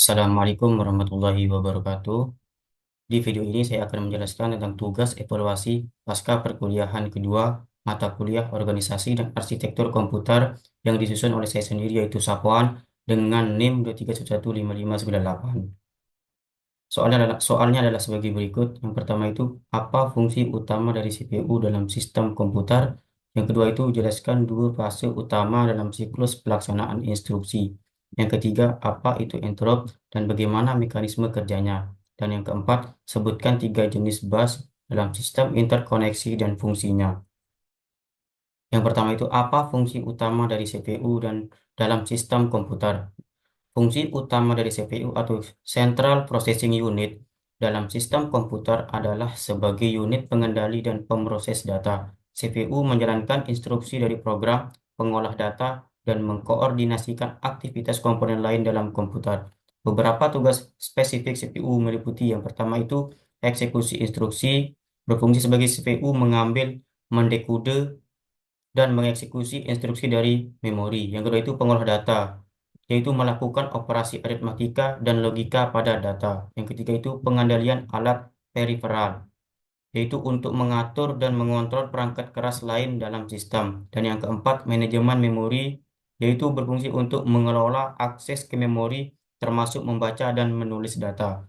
Assalamualaikum warahmatullahi wabarakatuh. Di video ini saya akan menjelaskan tentang tugas evaluasi pasca perkuliahan kedua mata kuliah organisasi dan arsitektur komputer yang disusun oleh saya sendiri yaitu Sapuan dengan NIM 2311558. Soalnya adalah sebagai berikut. Yang pertama itu apa fungsi utama dari CPU dalam sistem komputer. Yang kedua itu jelaskan dua fase utama dalam siklus pelaksanaan instruksi. Yang ketiga apa itu entrop dan bagaimana mekanisme kerjanya. Dan yang keempat sebutkan tiga jenis bus dalam sistem interkoneksi dan fungsinya. Yang pertama itu apa fungsi utama dari CPU dan dalam sistem komputer. Fungsi utama dari CPU atau Central Processing Unit dalam sistem komputer adalah sebagai unit pengendali dan pemroses data. CPU menjalankan instruksi dari program, pengolah data, dan mengkoordinasikan aktivitas komponen lain dalam komputer. Beberapa tugas spesifik CPU meliputi yang pertama itu eksekusi instruksi, berfungsi sebagai CPU mengambil, mendekode, dan mengeksekusi instruksi dari memori. Yang kedua itu pengolah data, yaitu melakukan operasi aritmatika dan logika pada data. Yang ketiga itu pengendalian alat periferal, yaitu untuk mengatur dan mengontrol perangkat keras lain dalam sistem. Dan yang keempat, manajemen memori, yaitu berfungsi untuk mengelola akses ke memori, termasuk membaca dan menulis data.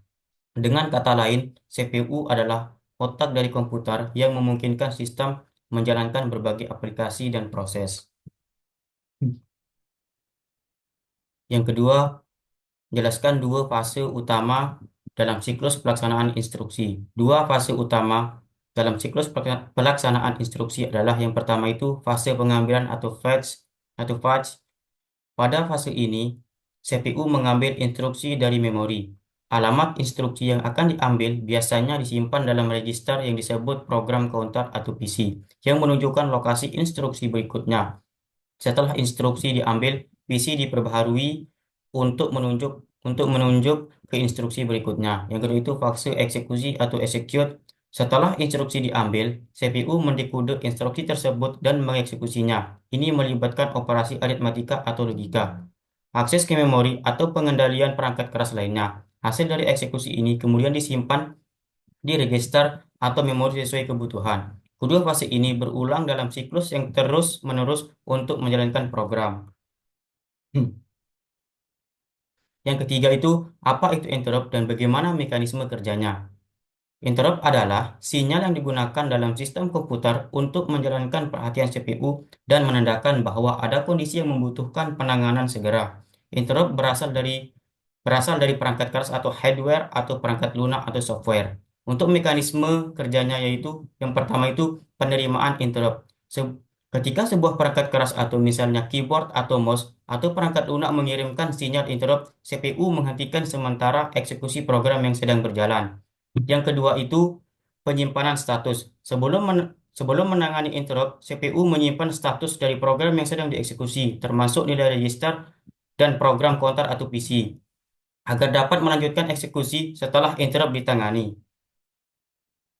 Dengan kata lain, CPU adalah otak dari komputer yang memungkinkan sistem menjalankan berbagai aplikasi dan proses. Yang kedua, jelaskan dua fase utama dalam siklus pelaksanaan instruksi. Dua fase utama dalam siklus pelaksanaan instruksi adalah yang pertama itu fase pengambilan atau fetch. Pada fase ini, CPU mengambil instruksi dari memori. Alamat instruksi yang akan diambil biasanya disimpan dalam register yang disebut program counter atau PC, yang menunjukkan lokasi instruksi berikutnya. Setelah instruksi diambil, PC diperbaharui untuk menunjuk ke instruksi berikutnya. Yang kedua itu fase eksekusi atau execute. Setelah instruksi diambil, CPU mendekode instruksi tersebut dan mengeksekusinya. Ini melibatkan operasi aritmatika atau logika, akses ke memori atau pengendalian perangkat keras lainnya. Hasil dari eksekusi ini kemudian disimpan di register atau memori sesuai kebutuhan. Kedua fase ini berulang dalam siklus yang terus-menerus untuk menjalankan program. Yang ketiga itu, apa itu interrupt dan bagaimana mekanisme kerjanya. Interrupt adalah sinyal yang digunakan dalam sistem komputer untuk menjalankan perhatian CPU dan menandakan bahwa ada kondisi yang membutuhkan penanganan segera. Interrupt berasal dari perangkat keras atau hardware atau perangkat lunak atau software. Untuk mekanisme kerjanya yaitu yang pertama itu penerimaan interrupt. Ketika sebuah perangkat keras atau misalnya keyboard atau mouse atau perangkat lunak mengirimkan sinyal interrupt, CPU menghentikan sementara eksekusi program yang sedang berjalan. Yang kedua itu penyimpanan status. Sebelum menangani interrupt, CPU menyimpan status dari program yang sedang dieksekusi, termasuk nilai register dan program counter atau PC, agar dapat melanjutkan eksekusi setelah interrupt ditangani.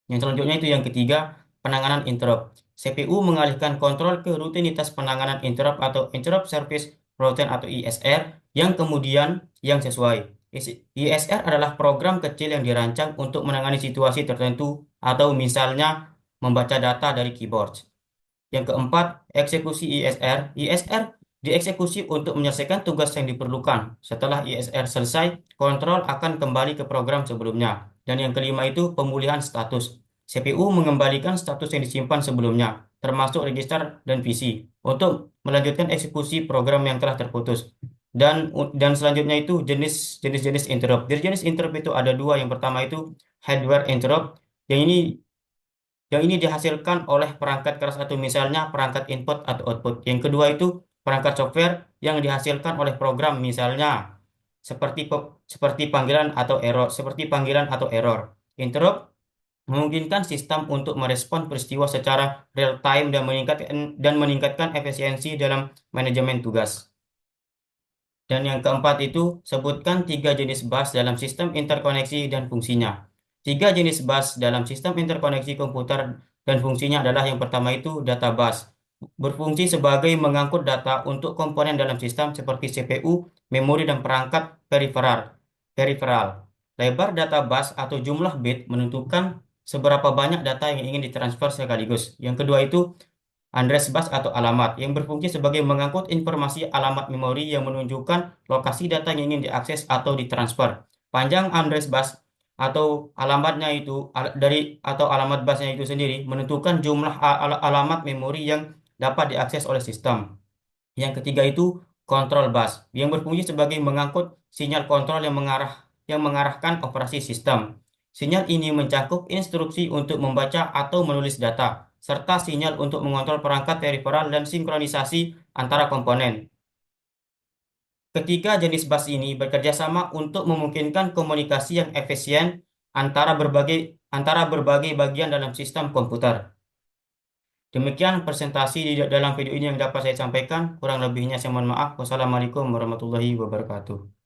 Yang selanjutnya itu yang ketiga, penanganan interrupt. CPU mengalihkan kontrol ke rutinitas penanganan interrupt atau Interrupt Service Routine atau ISR yang sesuai. ISR adalah program kecil yang dirancang untuk menangani situasi tertentu atau misalnya membaca data dari keyboard. Yang keempat, eksekusi ISR. ISR dieksekusi untuk menyelesaikan tugas yang diperlukan. Setelah ISR selesai, kontrol akan kembali ke program sebelumnya. Dan yang kelima itu pemulihan status. CPU mengembalikan status yang disimpan sebelumnya, termasuk register dan PC, untuk melanjutkan eksekusi program yang telah terputus. Dan selanjutnya itu jenis-jenis interrupt. Jenis interrupt itu ada dua. Yang pertama itu hardware interrupt. Yang ini dihasilkan oleh perangkat keras atau misalnya perangkat input atau output. Yang kedua itu perangkat software yang dihasilkan oleh program misalnya seperti panggilan atau error. Interrupt memungkinkan sistem untuk merespon peristiwa secara real time dan meningkatkan efisiensi dalam manajemen tugas. Dan yang keempat itu, sebutkan tiga jenis bus dalam sistem interkoneksi dan fungsinya. Tiga jenis bus dalam sistem interkoneksi komputer dan fungsinya adalah yang pertama itu data bus. Berfungsi sebagai mengangkut data untuk komponen dalam sistem seperti CPU, memori, dan perangkat periferal. Periferal. Lebar data bus atau jumlah bit menentukan seberapa banyak data yang ingin ditransfer sekaligus. Yang kedua itu address bus atau alamat yang berfungsi sebagai mengangkut informasi alamat memori yang menunjukkan lokasi data yang ingin diakses atau ditransfer. Panjang address bus atau alamatnya itu atau alamat busnya itu sendiri menentukan jumlah alamat memori yang dapat diakses oleh sistem. Yang ketiga itu control bus yang berfungsi sebagai mengangkut sinyal kontrol yang mengarahkan operasi sistem. Sinyal ini mencakup instruksi untuk membaca atau menulis data, serta sinyal untuk mengontrol perangkat periferal dan sinkronisasi antara komponen. Ketiga jenis bus ini bekerja sama untuk memungkinkan komunikasi yang efisien antara berbagai bagian dalam sistem komputer. Demikian presentasi di dalam video ini yang dapat saya sampaikan. Kurang lebihnya saya mohon maaf. Wassalamualaikum warahmatullahi wabarakatuh.